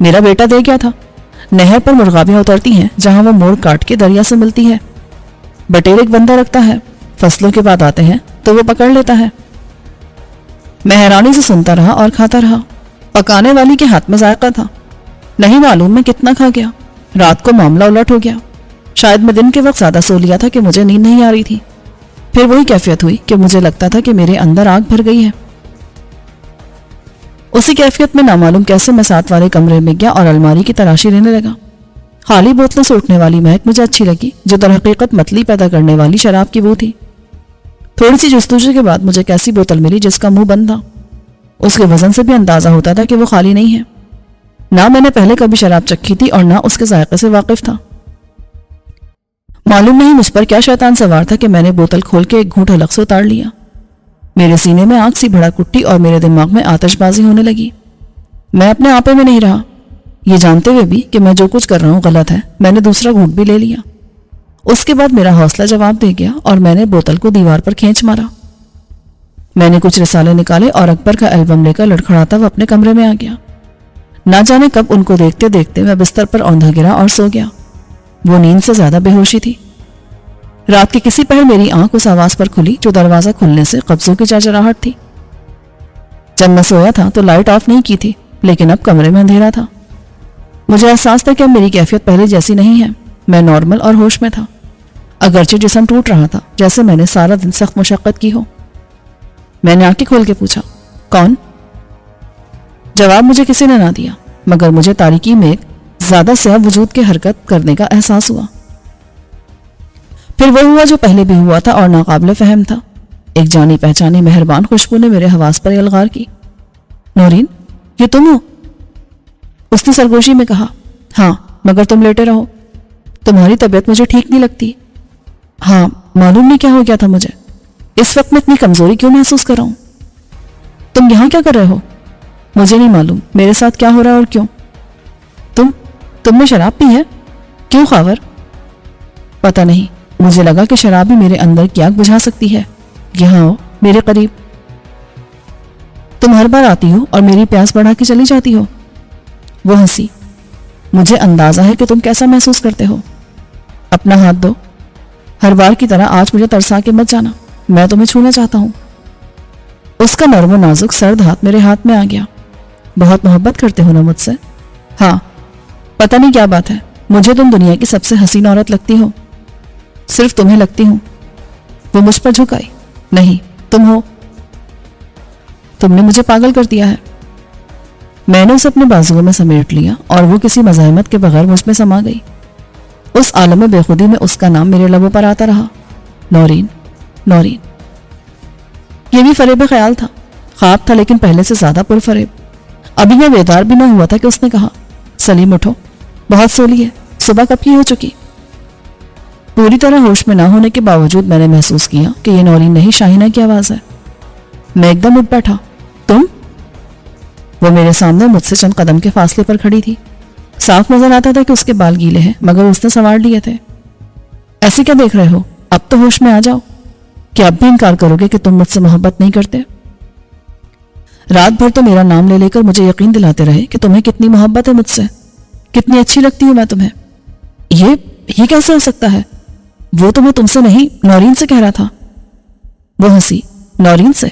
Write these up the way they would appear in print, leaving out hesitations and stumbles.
میرا بیٹا دے گیا تھا۔ نہر پر مرغابیاں اترتی ہیں جہاں وہ موڑ کاٹ کے دریا سے ملتی ہے۔ بٹیر ایک بندہ رکھتا ہے، فصلوں کے بعد آتے ہیں تو وہ پکڑ لیتا ہے۔ میں حیرانی سے سنتا رہا اور کھاتا رہا۔ پکانے والی کے ہاتھ میں ذائقہ تھا، نہیں معلوم میں کتنا کھا گیا۔ رات کو معاملہ الٹ ہو گیا۔ شاید میں دن کے وقت زیادہ سو لیا تھا کہ مجھے نیند نہیں آ رہی تھی۔ پھر وہی کیفیت ہوئی کہ مجھے لگتا تھا کہ میرے اندر آگ بھر گئی ہے۔ اسی کیفیت میں نامعلوم کیسے میں ساتھ والے کمرے میں گیا اور الماری کی تلاشی لینے لگا۔ خالی بوتلوں سے اٹھنے والی مہک مجھے اچھی لگی جو در حقیقت متلی پیدا کرنے والی شراب کی بو تھی۔ تھوڑی سی جستجو کے بعد مجھے کیسی بوتل ملی جس کا منہ بند تھا۔ اس کے وزن سے بھی اندازہ ہوتا تھا کہ وہ خالی نہیں ہے۔ نہ میں نے پہلے کبھی شراب چکھی تھی اور نہ اس کے ذائقے سے واقف تھا۔ معلوم نہیں مجھ پر کیا شیطان سوار تھا کہ میں نے بوتل کھول کے ایک گھونٹ حلق سے اتار لیا۔ میرے سینے میں آگ سی بھڑک اٹھی اور میرے دماغ میں آتش بازی ہونے لگی۔ میں اپنے آپے میں نہیں رہا۔ یہ جانتے ہوئے بھی کہ میں جو کچھ کر رہا ہوں غلط ہے، میں نے دوسرا گھونٹ بھی لے لیا۔ اس کے بعد میرا حوصلہ جواب دے گیا اور میں نے بوتل کو دیوار پر کھینچ مارا۔ میں نے کچھ رسالے نکالے اور اکبر کا البم لے کر لڑکھڑاتا وہ اپنے کمرے میں آ گیا۔ نہ جانے کب ان کو دیکھتے دیکھتے میں بستر پر اوندھا گرا اور سو گیا۔ وہ نیند سے زیادہ بے ہوشی تھی۔ رات کے کسی پہر میری آنکھ اس آواز پر کھلی جو دروازہ کھلنے سے قبضوں کی چرچراہٹ تھی۔ جب میں سویا تھا تو لائٹ آف نہیں کی تھی، لیکن اب کمرے میں اندھیرا تھا۔ مجھے احساس تھا کہ اب میری کیفیت پہلے جیسی نہیں ہے۔ میں نارمل اور ہوش میں تھا، اگرچہ جسم ٹوٹ رہا تھا جیسے میں نے سارا دن سخت مشقت کی ہو۔ میں نے آنکھیں کھول کے پوچھا، کون؟ جواب مجھے کسی نے نہ دیا، مگر مجھے تاریکی میں ایک زیادہ سیاہ وجود کے حرکت کرنے کا احساس ہوا۔ پھر وہ ہوا جو پہلے بھی ہوا تھا اور ناقابل فہم تھا۔ ایک جانی پہچانی مہربان خوشبو نے میرے حواس پر الغار کی۔ نورین، یہ تم ہو؟ اس نے سرگوشی میں کہا۔ ہاں، مگر تم لیٹے رہو، تمہاری طبیعت مجھے ٹھیک نہیں لگتی۔ ہاں، معلوم نہیں کیا ہو گیا تھا مجھے، اس وقت میں اتنی کمزوری کیوں محسوس کر رہا ہوں۔ تم یہاں کیا کر رہے ہو؟ مجھے نہیں معلوم میرے ساتھ کیا ہو رہا ہے اور کیوں۔ تم نے شراب پی ہے؟ کیوں خاور؟ پتہ نہیں، مجھے لگا کہ شراب ہی میرے اندر کی آگ بجھا سکتی ہے۔ یہاں ہو، میرے قریب۔ تم ہر بار آتی ہو اور میری پیاس بڑھا کے چلی جاتی ہو۔ وہ ہنسی۔ مجھے اندازہ ہے کہ تم کیسا محسوس کرتے ہو۔ اپنا ہاتھ دو۔ ہر بار کی طرح آج مجھے ترسا کے مت جانا، میں تمہیں چھونا چاہتا ہوں۔ اس کا نرم و نازک سرد ہاتھ میرے ہاتھ میں آ گیا۔ بہت محبت کرتے ہو نا مجھ سے؟ ہاں، پتہ نہیں کیا بات ہے، مجھے تم دنیا کی سب سے حسین عورت لگتی ہو۔ صرف تمہیں لگتی ہوں۔ وہ مجھ پر جھک آئی۔ نہیں، تم ہو۔ تم نے مجھے پاگل کر دیا ہے۔ میں نے اسے اپنے بازوؤں میں سمیٹ لیا اور وہ کسی مزاحمت کے بغیر مجھ میں سما گئی۔ اس عالم بے خودی میں اس کا نام میرے لبوں پر آتا رہا، نورین، نورین۔ یہ بھی فریب خیال تھا، خواب تھا لیکن پہلے سے زیادہ پرفریب۔ ابھی میں بیدار بھی نہ ہوا تھا کہ اس نے کہا، سلیم اٹھو، بہت سو لی ہے، صبح کب کی ہو چکی۔ پوری طرح ہوش میں نہ ہونے کے باوجود میں نے محسوس کیا کہ یہ نورین نہیں، شاہینہ کی آواز ہے۔ میں ایک دم اٹھ بیٹھا۔ تم؟ وہ میرے سامنے مجھ سے چند قدم کے فاصلے پر کھڑی تھی۔ صاف نظر آتا تھا کہ اس کے بال گیلے ہیں، مگر اس نے سنوار لیے تھے۔ ایسے کیا دیکھ رہے ہو؟ اب تو ہوش میں آ جاؤ۔ کیا اب بھی انکار کرو گے کہ تم مجھ سے محبت نہیں کرتے؟ رات بھر تو میرا نام لے لے کر مجھے یقین دلاتے رہے کہ تمہیں کتنی محبت ہے مجھ سے، کتنی اچھی لگتی ہوں میں تمہیں۔ یہ کیسے ہو سکتا ہے؟ وہ تو میں تم سے نہیں، نورین سے کہہ رہا تھا۔ وہ ہنسی۔ نورین سے؟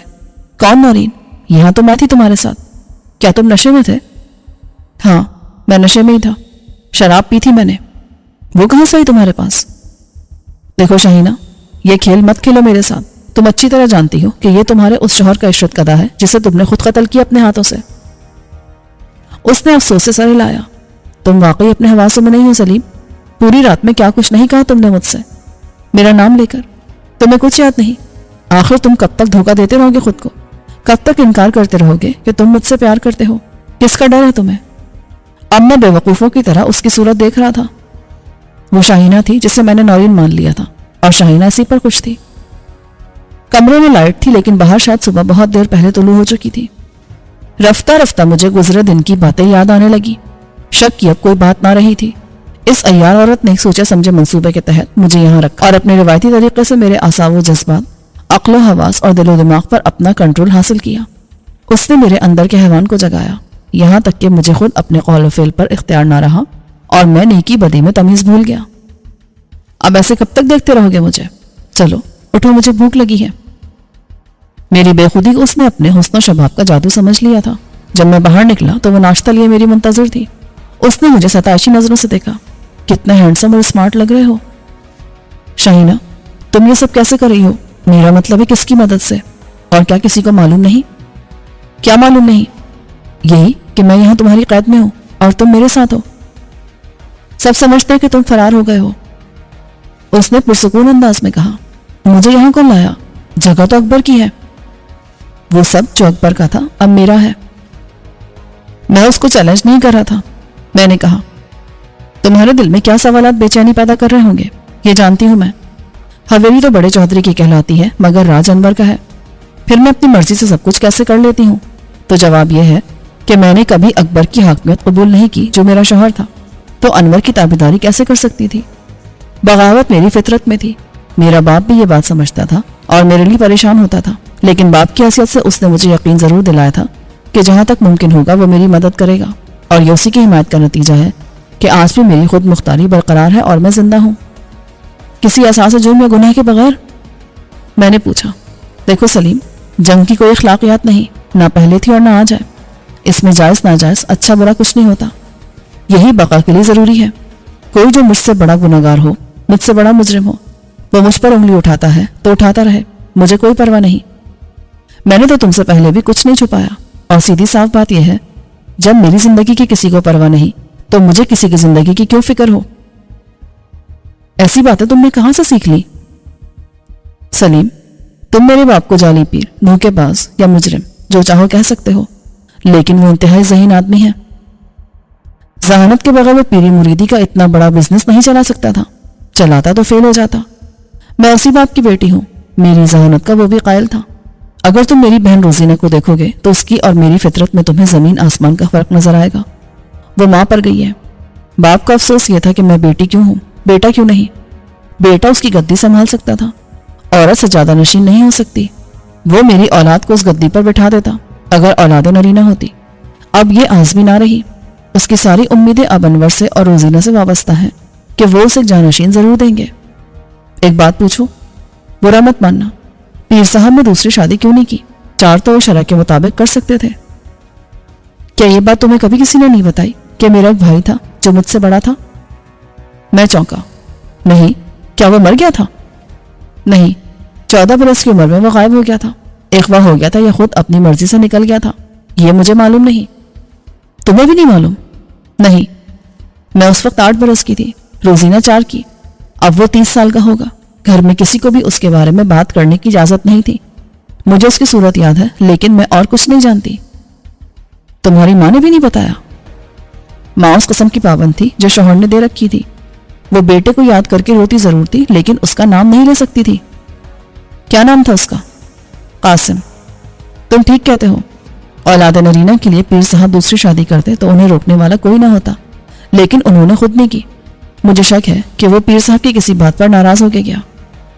کون نورین؟ یہاں تو میں تھی تمہارے ساتھ۔ کیا تم نشے میں تھے؟ ہاں، میں نشے میں ہی تھا، شراب پی تھی میں نے۔ وہ کہاں سے آئی تمہارے پاس؟ دیکھو شاہینہ، یہ کھیل مت کھیلو میرے ساتھ۔ تم اچھی طرح جانتی ہو کہ یہ تمہارے اس شوہر کا عشرت قضا ہے جسے تم نے خود قتل کیا اپنے ہاتھوں سے۔ اس نے افسوس سے سر ہلایا۔ تم واقعی اپنے حواسوں میں نہیں ہو سلیم۔ پوری رات میں کیا کچھ نہیں کہا تم نے مجھ سے، میرا نام لے کر۔ تمہیں کچھ یاد نہیں؟ آخر تم کب تک دھوکہ دیتے رہو گے خود کو؟ کب تک انکار کرتے رہو گے کہ تم مجھ سے پیار کرتے ہو؟ کس کا ڈر ہے تمہیں؟ اب میں بے وقوفوں کی طرح اس کی صورت دیکھ رہا تھا۔ وہ شاہینہ تھی جسے میں نے نورین مان لیا تھا، اور شاہینہ اسی پر خوش تھی۔ کمرے میں لائٹ تھی لیکن باہر شاید صبح بہت دیر پہلے طلوع ہو چکی تھی۔ رفتہ رفتہ مجھے گزرے دن کی باتیں یاد آنے لگی۔ شک کی اب کوئی بات نہ رہی تھی۔ اس عیار عورت نے ایک سوچے سمجھے منصوبے کے تحت مجھے یہاں رکھا اور اپنے روایتی طریقے سے میرے اعصاب و جذبات، عقل و حواس اور دل و دماغ پر اپنا کنٹرول حاصل کیا۔ اس نے میرے اندر کے حیوان کو جگایا، یہاں تک کہ مجھے خود اپنے قول و فعل پر اختیار نہ رہا اور میں نیکی بدی میں تمیز بھول گیا۔ اب ایسے کب تک دیکھتے رہو گے مجھے؟ چلو اٹھو، مجھے بھوک لگی ہے۔ میری بے خودی کو اس نے اپنے حسن و شباب کا جادو سمجھ لیا تھا۔ جب میں باہر نکلا تو وہ ناشتہ لیے میری منتظر تھی۔ اس نے مجھے ستائشی نظروں سے دیکھا۔ کتنے ہینڈسم اور اسمارٹ لگ رہے ہو شاہینہ، تم یہ سب کیسے کر رہی ہو؟ میرا مطلب ہے کس کی مدد سے؟ اور کیا کسی کو معلوم نہیں؟ کیا معلوم نہیں؟ یہی کہ میں یہاں تمہاری قید میں ہوں اور تم میرے ساتھ ہو۔ سب سمجھتے ہیں کہ تم فرار ہو گئے ہو، اس نے پرسکون انداز میں کہا۔ مجھے یہاں کون لایا؟ جگہ تو اکبر کی ہے۔ وہ سب جو اکبر کا تھا اب میرا ہے۔ میں اس کو چیلنج نہیں کر رہا تھا۔ میں نے کہا، تمہارے دل میں کیا سوالات بے چینی پیدا کر رہے ہوں گے یہ جانتی ہوں میں۔ حویلی تو بڑے چودھری کی کہلاتی ہے مگر راج انور کا ہے، پھر میں اپنی مرضی سے سب کچھ کیسے کر لیتی ہوں؟ تو جواب یہ ہے کہ میں نے کبھی اکبر کی حاکمیت قبول نہیں کی جو میرا شوہر تھا، تو انور کی تابعداری کیسے کر سکتی تھی؟ بغاوت میری فطرت میں تھی۔ میرا باپ بھی یہ بات سمجھتا تھا اور میرے لیے پریشان ہوتا تھا، لیکن باپ کی حیثیت سے اس نے مجھے یقین ضرور دلایا تھا کہ جہاں تک ممکن ہوگا وہ میری مدد کرے گا، اور یہ اسی کی حمایت کا نتیجہ ہے کہ آج بھی میری خود مختاری برقرار ہے اور میں زندہ ہوں، کسی اساس جرم یا گناہ کے بغیر۔ میں نے پوچھا، دیکھو سلیم، جنگ کی کوئی اخلاقیات نہیں، نہ پہلے تھی اور نہ آج ہے۔ اس میں جائز ناجائز اچھا برا کچھ نہیں ہوتا، یہی بقا کے لیے ضروری ہے۔ کوئی جو مجھ سے بڑا گناہگار ہو، مجھ سے بڑا مجرم ہو، وہ مجھ پر انگلی اٹھاتا ہے تو اٹھاتا رہے، مجھے کوئی پرواہ نہیں۔ میں نے تو تم سے پہلے بھی کچھ نہیں چھپایا، اور سیدھی صاف بات یہ ہے، جب میری زندگی کی کسی کو پرواہ نہیں تو مجھے کسی کی زندگی کی کیوں فکر ہو؟ ایسی باتیں تم نے کہاں سے سیکھ لی؟ سلیم، تم میرے باپ کو جعلی پیر، دھوکے باز یا مجرم جو چاہو کہہ سکتے ہو، لیکن وہ انتہائی ذہین آدمی ہے۔ ذہانت کے بغیر وہ پیری مریدی کا اتنا بڑا بزنس نہیں چلا سکتا تھا، چلاتا تو فیل ہو جاتا۔ میں اسی باپ کی بیٹی ہوں، میری ذہانت کا وہ بھی قائل تھا۔ اگر تم میری بہن روزینہ کو دیکھو گے تو اس کی اور میری فطرت میں تمہیں زمین آسمان کا فرق نظر آئے گا۔ وہ ماں پر گئی ہے۔ باپ کا افسوس یہ تھا کہ میں بیٹی کیوں ہوں، بیٹا کیوں نہیں؟ بیٹا اس کی گدی سنبھال سکتا تھا، عورت سجادہ نشین نہیں ہو سکتی۔ وہ میری اولاد کو اس گدی پر بٹھا دیتا اگر اولاد نرینہ ہوتی۔ اب یہ آز بھی نہ رہی۔ اس کی ساری امیدیں اب انور سے اور روزینہ سے وابستہ ہیں کہ وہ اسے جانشین ضرور دیں گے۔ ایک بات پوچھوں، برا مت ماننا، پیر صاحب نے دوسری شادی کیوں نہیں کی؟ 4 تو وہ شرع کے مطابق کر سکتے تھے۔ کیا یہ بات تمہیں کبھی کسی نے نہیں بتائی کہ میرا ایک بھائی تھا جو مجھ سے بڑا تھا؟ میں چونکا۔ نہیں، کیا وہ مر گیا تھا؟ نہیں، 14 برس کی عمر میں وہ غائب ہو گیا تھا۔ اغوا ہو گیا تھا یا خود اپنی مرضی سے نکل گیا تھا، یہ مجھے معلوم نہیں۔ تمہیں بھی نہیں معلوم؟ نہیں، میں اس وقت 8 برس کی تھی، روزینہ 4 کی۔ اب وہ 30 سال کا ہوگا۔ گھر میں کسی کو بھی اس کے بارے میں بات کرنے کی اجازت نہیں تھی۔ مجھے اس کی صورت یاد ہے لیکن میں اور کچھ نہیں جانتی۔ تمہاری ماں نے بھی نہیں بتایا؟ ماں اس قسم کی پابند تھی جو شوہر نے دے رکھی تھی۔ وہ بیٹے کو یاد کر کے روتی ضرور تھی لیکن اس کا نام نہیں لے سکتی تھی۔ کیا نام تھا اس کا؟ قاسم۔ تم ٹھیک کہتے ہو، اولاد نرینہ کے لیے پیر صاحب دوسری شادی کرتے تو انہیں روکنے والا کوئی نہ ہوتا، لیکن انہوں نے خود نہیں کی۔ مجھے شک ہے کہ وہ پیر صاحب کی کسی بات پر ناراض ہو کے گیا۔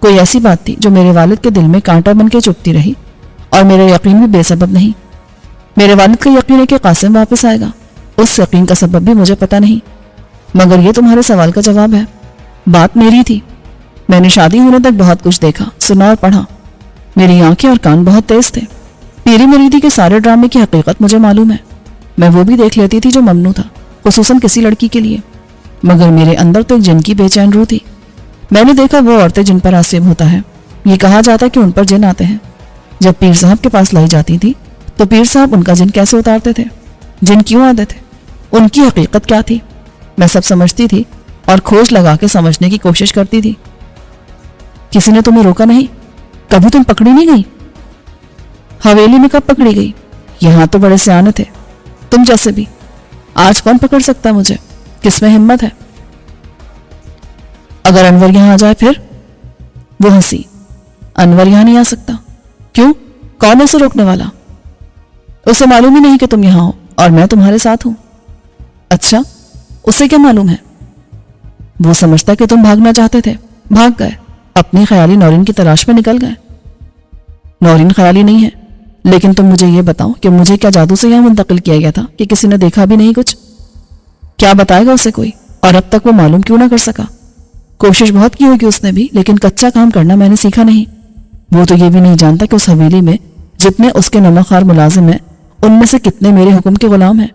کوئی ایسی بات تھی جو میرے والد کے دل میں کانٹا بن کے چبھتی رہی، اور میرا یقین بھی بے سبب نہیں۔ میرے والد کا یقین ہے کہ قاسم واپس آئے گا، اس یقین کا سبب بھی مجھے پتہ نہیں، مگر یہ تمہارے سوال کا جواب ہے۔ بات میری تھی، میں نے شادی ہونے تک بہت کچھ دیکھا، سنا اور پڑھا۔ میری آنکھیں اور کان بہت تیز تھے۔ پیری مریدی کے سارے ڈرامے کی حقیقت مجھے معلوم ہے۔ میں وہ بھی دیکھ لیتی تھی جو ممنوع تھا، خصوصاً کسی لڑکی کے لیے، مگر میرے اندر تو ایک جن کی بے چین روح تھی۔ میں نے دیکھا وہ عورتیں جن پر آصب ہوتا ہے، یہ کہا جاتا ہے کہ ان پر جن آتے ہیں۔ جب پیر صاحب کے پاس لائی جاتی تھی تو پیر صاحب ان کا جن کیسے اتارتے تھے، جن کیوں آتے تھے، ان کی حقیقت کیا تھی، میں سب سمجھتی تھی اور کھوج لگا کے سمجھنے کی کوشش کرتی تھی۔ کسی نے تمہیں روکا نہیں؟ کبھی تم پکڑی نہیں گئی؟ حویلی میں کب پکڑی گئی؟ یہاں تو بڑے سیانے تھے، تم جیسے بھی۔ آج کون پکڑ سکتا مجھے؟ کس میں ہمت ہے؟ اگر انور یہاں آ جائے پھر؟ وہ ہنسی۔ انور یہاں نہیں آ سکتا۔ کیوں؟ کون ہے اسے روکنے والا؟ اسے معلوم ہی نہیں کہ تم یہاں ہو اور میں تمہارے ساتھ ہوں۔ اچھا، اسے کیا معلوم ہے؟ وہ سمجھتا کہ تم بھاگنا چاہتے تھے، بھاگ گئے، اپنی خیالی نورین کی تلاش میں نکل گئے۔ نورین خیالی نہیں ہے، لیکن تم مجھے یہ بتاؤ کہ مجھے کیا جادو سے یہاں منتقل کیا گیا تھا کہ کسی نے دیکھا بھی نہیں کچھ؟ کیا بتائے گا اسے کوئی؟ اور اب تک وہ معلوم کیوں نہ کر سکا؟ کوشش بہت کی ہوگی اس نے بھی، لیکن کچا کام کرنا میں نے سیکھا نہیں۔ وہ تو یہ بھی نہیں جانتا کہ اس حویلی میں جتنے اس کے نمکخوار ملازم ہیں ان میں سے کتنے میرے حکم کے غلام ہیں،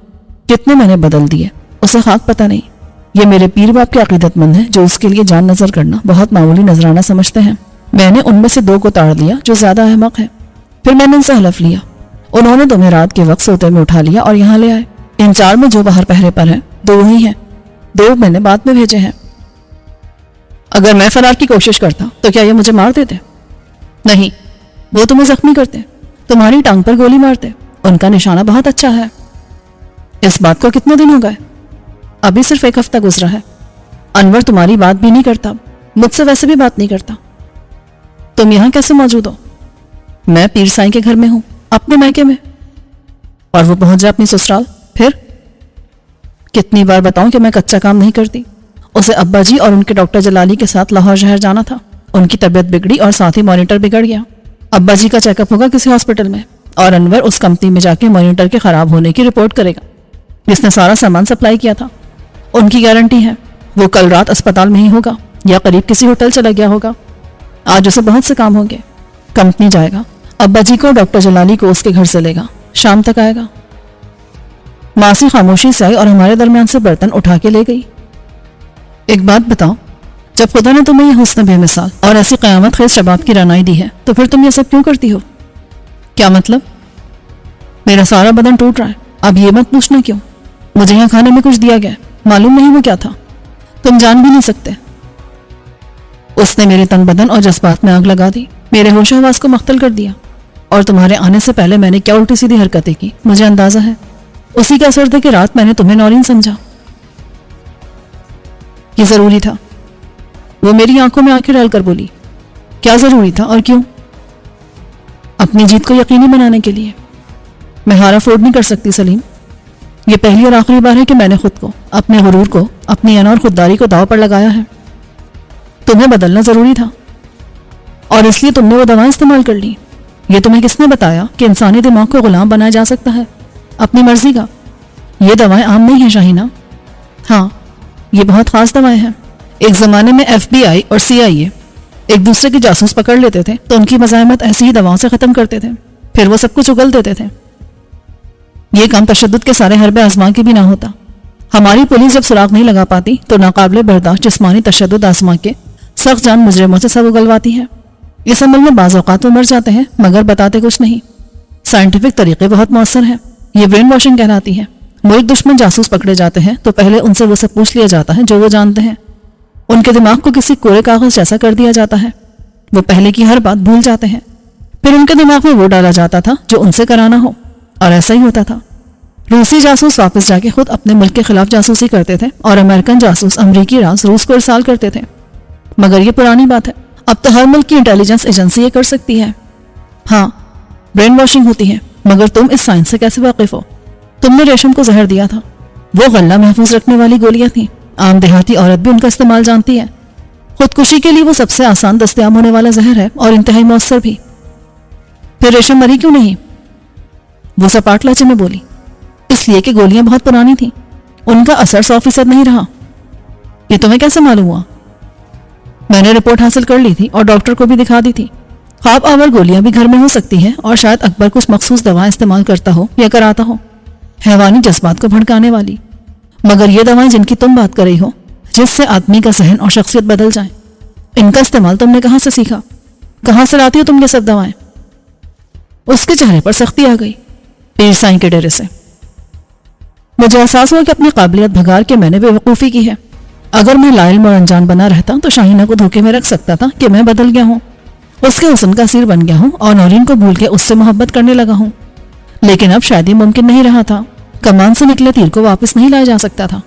کتنے میں نے بدل دیے، اسے خاک پتہ نہیں۔ یہ میرے پیر باپ کے عقیدت مند ہیں جو اس کے لیے جان نظر کرنا بہت معمولی نذرانہ سمجھتے ہیں۔ میں نے ان میں سے 2 کو تاڑ دیا جو زیادہ احمق ہے، پھر میں نے ان سے حلف لیا۔ انہوں نے تمہیں رات کے وقت سوتے میں اٹھا لیا اور یہاں لے آئے۔ ان 4 میں جو باہر پہرے پر ہیں 2 ہی ہیں، 2 میں نے بعد میں بھیجے ہیں۔ اگر میں فرار کی کوشش کرتا تو کیا یہ مجھے مار دیتے؟ نہیں، وہ تمہیں زخمی کرتے، تمہاری ٹانگ پر گولی مارتے۔ ان کا نشانہ بہت اچھا ہے۔ اس بات کو کتنے دن ہو گئے؟ ابھی صرف 1 ہفتہ گزرا ہے۔ انور تمہاری بات بھی نہیں کرتا، مجھ سے ویسے بھی بات نہیں کرتا۔ تم یہاں کیسے موجود ہو؟ میں پیر سائیں کے گھر میں ہوں، اپنے مائکے میں، اور وہ پہنچ جائے اپنی سسرال۔ پھر کتنی بار بتاؤں کہ میں کچا کام نہیں کرتی؟ اسے ابا جی اور ان کے ڈاکٹر جلالی کے ساتھ لاہور شہر جانا تھا، ان کی طبیعت بگڑی اور ساتھ ہی مانیٹر بگڑ گیا۔ ابا جی کا چیک اپ ہوگا کسی ہاسپٹل میں، اور انور اس کمپنی میں جا کے مانیٹر کے خراب ہونے کی رپورٹ کرے گا جس نے سارا سامان سپلائی کیا تھا۔ ان کی گارنٹی ہے وہ کل رات اسپتال میں ہی ہوگا یا قریب کسی ہوٹل چلا گیا ہوگا۔ آج اسے بہت سے کام ہوں گے۔ کمپنی جائے گا، ابا جی کو ڈاکٹر جلالی کو اس کے گھر سے لے گا، شام تک آئے گا۔ ماسی خاموشی سے آئی اور ہمارے درمیان سے برتن اٹھا کے لے گئی۔ ایک بات بتاؤ، جب خدا نے تمہیں یہ حسن بے مثال اور ایسی قیامت خیز شباب کی رعنائی دی ہے تو پھر تم یہ سب کیوں کرتی ہو؟ کیا مطلب؟ میرا سارا بدن ٹوٹ رہا ہے، اب یہ مت پوچھنا کیوں۔ مجھے یہاں کھانے میں کچھ دیا گیا، معلوم نہیں وہ کیا تھا، تم جان بھی نہیں سکتے۔ اس نے میرے تن بدن اور جذبات میں آگ لگا دی، میرے ہوش و حواس کو مختل کر دیا، اور تمہارے آنے سے پہلے میں نے کیا الٹی سیدھی حرکتیں کی مجھے اندازہ ہے۔ اسی کا اثر تھا کہ رات میں نے تمہیں نورین سمجھا۔ یہ ضروری تھا؟ وہ میری آنکھوں میں آنکھیں ڈال کر بولی۔ کیا ضروری تھا اور کیوں؟ اپنی جیت کو یقینی بنانے کے لیے۔ میں ہار افورڈ نہیں کر سکتی سلیم، یہ پہلی اور آخری بار ہے کہ میں نے خود کو، اپنے غرور کو، اپنی انا اور خودداری کو داؤ پر لگایا ہے۔ تمہیں بدلنا ضروری تھا اور اس لیے تم نے وہ دوائیں استعمال کر لی۔ یہ تمہیں کس نے بتایا کہ انسانی دماغ کو غلام بنایا جا سکتا ہے اپنی مرضی کا؟ یہ دوائیں عام نہیں ہیں شاہینہ۔ ہاں، یہ بہت خاص دوائیں ہیں۔ ایک زمانے میں FBI اور CIA ایک دوسرے کے جاسوس پکڑ لیتے تھے تو ان کی مزاحمت ایسی ہی دواؤں سے ختم کرتے تھے، پھر وہ سب کچھ اگل دیتے تھے۔ یہ کام تشدد کے سارے حربے آزما کے بھی نہ ہوتا۔ ہماری پولیس جب سراغ نہیں لگا پاتی تو ناقابل برداشت جسمانی تشدد آزما کے سخت جان مجرموں سے سب اگلواتی ہے۔ اس عمل میں بعض اوقات وہ مر جاتے ہیں مگر بتاتے کچھ نہیں۔ سائنٹیفک طریقے بہت مؤثر ہیں، یہ برین واشنگ کہلاتی ہے۔ ملک دشمن جاسوس پکڑے جاتے ہیں تو پہلے ان سے وہ سب پوچھ لیا جاتا ہے جو وہ جانتے ہیں۔ ان کے دماغ کو کسی کورے کاغذ جیسا کر دیا جاتا ہے، وہ پہلے کی ہر بات بھول جاتے ہیں، پھر ان کے دماغ میں وہ ڈالا جاتا تھا جو ان سے کرانا ہو، اور ایسا ہی ہوتا تھا۔ روسی جاسوس واپس جا کے خود اپنے ملک کے خلاف جاسوسی کرتے تھے اور امریکن جاسوس امریکی راز روس کو ارسال کرتے تھے، مگر یہ پرانی بات ہے، اب تو ہر ملک کی انٹیلیجنس ایجنسی یہ کر سکتی ہے۔ ہاں، برین واشنگ ہوتی ہے، مگر تم اس سائنس سے کیسے واقف ہو؟ تم نے ریشم کو زہر دیا تھا، وہ غلہ محفوظ رکھنے والی گولیاں تھیں، عام دیہاتی عورت بھی ان کا استعمال جانتی ہے۔ خودکشی کے لیے وہ سب سے آسان دستیاب ہونے والا زہر ہے اور انتہائی مؤثر بھی۔ پھر ریشم مری کیوں نہیں؟ وہ سپاٹ لہجے میں بولی۔ اس لیے کہ گولیاں بہت پرانی تھیں، ان کا اثر 100% نہیں رہا۔ یہ تمہیں کیسے معلوم ہوا؟ میں نے رپورٹ حاصل کر لی تھی اور ڈاکٹر کو بھی دکھا دی تھی۔ خواب آور گولیاں بھی گھر میں ہو سکتی ہیں اور شاید اکبر کچھ مخصوص دوائیں استعمال کرتا ہو یا کراتا ہو، حیوانی جذبات کو بھڑکانے والی، مگر یہ دوائیں جن کی تم بات کر رہی ہو، جس سے آدمی کا ذہن اور شخصیت بدل جائیں، ان کا استعمال تم نے کہاں سے سیکھا؟ کہاں سے لاتی ہو تم یہ سب دوائیں؟ اس کے چہرے پر سختی آ گئی۔ پیر سائیں کے ڈیرے سے۔ مجھے احساس ہوا کہ اپنی قابلیت بھگار کے میں نے بے وقوفی کی ہے۔ اگر میں لا علم اور انجان بنا رہتا تو شاہینہ کو دھوکے میں رکھ سکتا تھا کہ میں بدل گیا ہوں، اس کے حسن کا اسیر بن گیا ہوں اور نورین کو بھول کے اس سے محبت کرنے لگا ہوں، لیکن اب شاید یہ ممکن نہیں رہا تھا۔ کمان سے نکلے تیر کو واپس نہیں لایا جا سکتا تھا۔